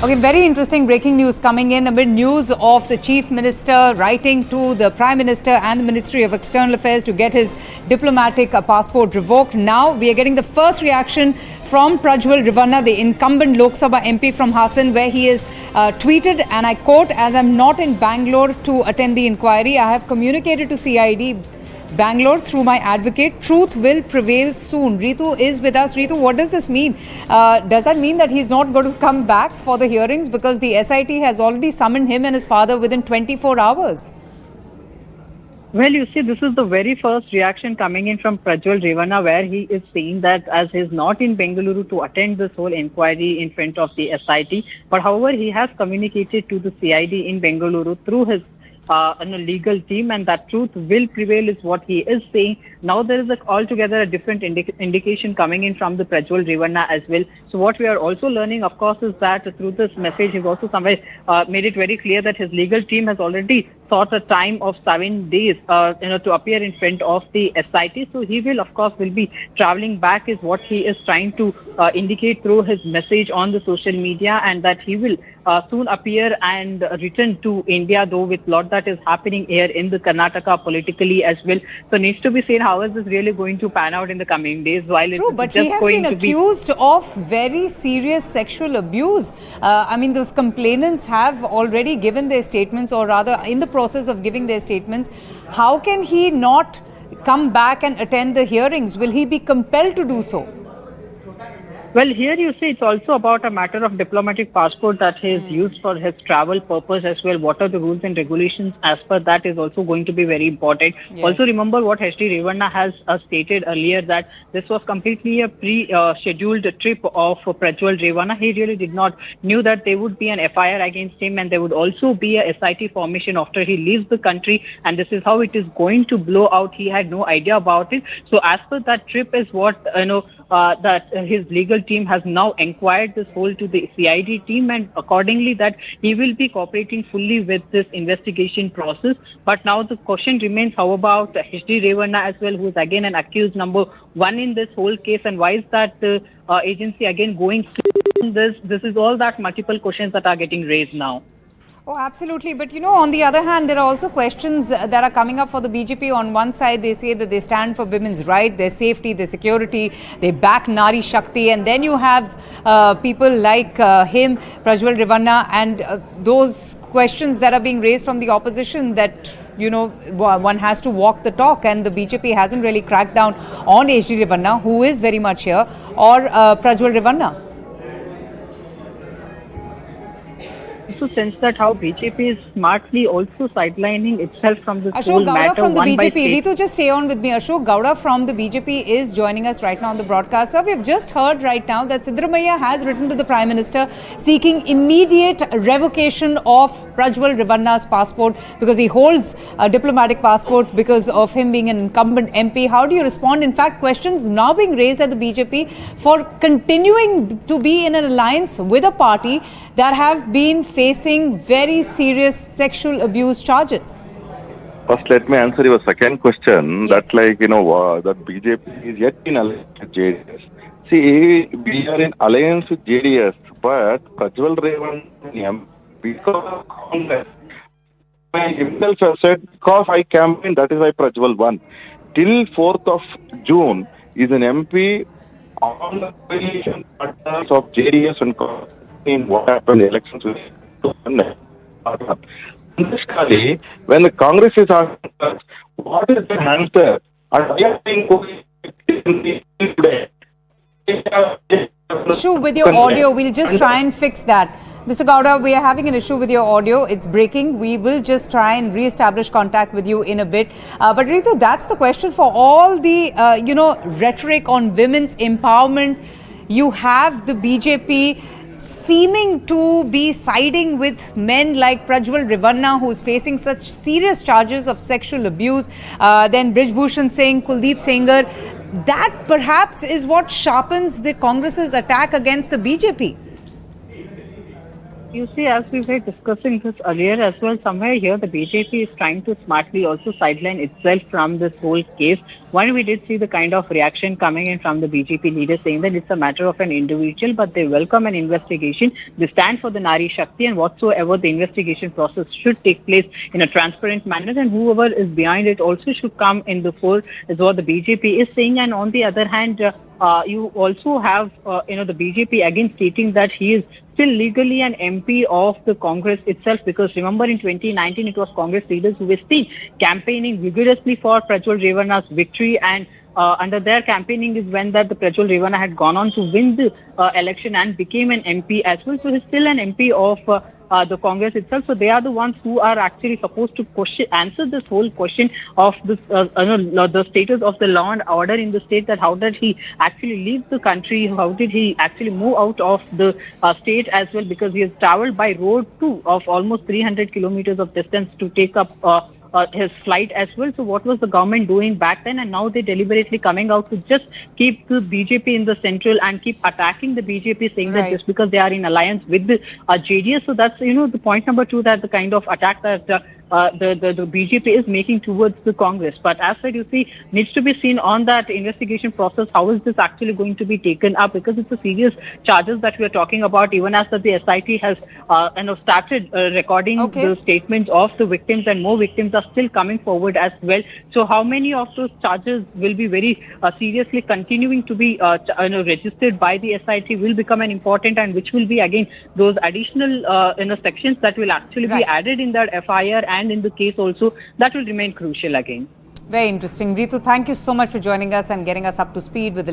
Okay, very interesting breaking news coming in amid news of the Chief Minister writing to the Prime Minister and the Ministry of External Affairs to get his diplomatic passport revoked. Now we are getting the first reaction from Prajwal Revanna, the incumbent Lok Sabha MP from Hassan, where he has tweeted, and I quote, "As I'm not in Bangalore to attend the inquiry, I have communicated to CID Bangalore through my advocate. Truth will prevail soon." Ritu is with us. Ritu, what does this mean? Does that mean that he's not going to come back for the hearings because the SIT has already summoned him and his father within 24 hours? Well, you see, this is the very first reaction coming in from Prajwal Revanna, where he is saying that as he's not in Bengaluru to attend this whole inquiry in front of the SIT, but however, he has communicated to the CID in Bengaluru through his legal team, and that truth will prevail is what he is saying. Now there is altogether a different indication coming in from the Prajwal Revanna as well. So what we are also learning, of course, is that through this message, he's also somewhere made it very clear that his legal team has already sought a time of 7 days, to appear in front of the SIT. So he will, of course, will be traveling back, is what he is trying to indicate through his message on the social media, and that he will soon appear and return to India, though with lot that is happening here in the Karnataka politically as well. So needs to be seen how is this really going to pan out in the coming days. While True, but he has been accused of very serious sexual abuse. I mean, those complainants have already given their statements, or rather in the process of giving their statements. How can he not come back and attend the hearings? Will he be compelled to do so? Well, here you see it's also about a matter of diplomatic passport that he is used for his travel purpose as well. What are the rules and regulations as per that is also going to be very important. Yes. Also remember what H.D. Revanna has stated earlier, that this was completely a pre-scheduled trip of Prajwal Revanna. He really did not knew that there would be an FIR against him, and there would also be a SIT formation after he leaves the country, and this is how it is going to blow out. He had no idea about it. So as per that trip is what, that his legal team has now inquired this whole to the CID team, and accordingly that he will be cooperating fully with this investigation process. But now the question remains, how about H.D. Revanna as well, who is again an accused number one in this whole case, and why is that the agency again going through this? This is all that multiple questions that are getting raised now. Oh, absolutely. But, on the other hand, there are also questions that are coming up for the BJP. On one side, they say that they stand for women's rights, their safety, their security, they back Nari Shakti. And then you have people like him, Prajwal Revanna, and those questions that are being raised from the opposition that, one has to walk the talk. And the BJP hasn't really cracked down on H.D. Revanna, who is very much here, or Prajwal Revanna. Also sense that how BJP is smartly also sidelining itself from this Ashok whole Gowda matter from the one BJP. by Ritu, just stay on with me. Ashok Gowda from the BJP is joining us right now on the broadcast. Sir, we've just heard right now that Siddaramaiah has written to the Prime Minister seeking immediate revocation of Prajwal Revanna's passport because he holds a diplomatic passport because of him being an incumbent MP. How do you respond? In fact, questions now being raised at the BJP for continuing to be in an alliance with a party that have been facing very serious sexual abuse charges. First, let me answer your second question. Yes. That that BJP is yet in alliance with JDS. See, we are in alliance with JDS, but Prajwal Revanna, because of Congress, I himself has said, because I campaigned, that is why Prajwal won. Till 4th of June, is an MP on the coalition partners of JDS and Congress in what happened in elections with when the Congress is asking us, what is the answer? And we are saying today. Issue with your audio. We'll just try and fix that. Mr. Gowda, we are having an issue with your audio. It's breaking. We will just try and re-establish contact with you in a bit. But Ritu, that's the question for all the, rhetoric on women's empowerment. You have the BJP seeming to be siding with men like Prajwal Revanna, who's facing such serious charges of sexual abuse. Then Brij Bhushan Singh, Kuldeep Sengar. That perhaps is what sharpens the Congress's attack against the BJP. You see, as we were discussing this earlier as well, somewhere here the BJP is trying to smartly also sideline itself from this whole case. When we did see the kind of reaction coming in from the BJP leaders saying that it's a matter of an individual, but they welcome an investigation. They stand for the Nari Shakti, and whatsoever the investigation process should take place in a transparent manner, and whoever is behind it also should come in the fore, is what the BJP is saying. And on the other hand, you also have, the BJP again stating that he is still legally an MP of the Congress itself, because remember in 2019 it was Congress leaders who were still campaigning vigorously for Prajwal Revanna's victory, and under their campaigning is when that the Prajwal Revanna had gone on to win the election and became an MP as well. So he's still an MP of the Congress itself. So they are the ones who are actually supposed to answer this whole question of this, the status of the law and order in the state, that how did he actually leave the country, how did he actually move out of the state as well, because he has traveled by road too of almost 300 kilometers of distance to take up his flight as well. So what was the government doing back then? And now they're deliberately coming out to just keep the BJP in the central and keep attacking the BJP, saying that just because they are in alliance with the JDS. So that's, the point number two, that the kind of attack that the BJP is making towards the Congress. But as said, you see, needs to be seen on that investigation process. How is this actually going to be taken up? Because it's a serious charges that we are talking about, even as that the SIT has started recording the statements of the victims, and more victims are still coming forward as well. So how many of those charges will be very seriously continuing to be registered by the SIT will become an important, and which will be again those additional sections that will actually be added in that FIR and in the case also, that will remain crucial again. Very interesting. Ritu, thank you so much for joining us and getting us up to speed with the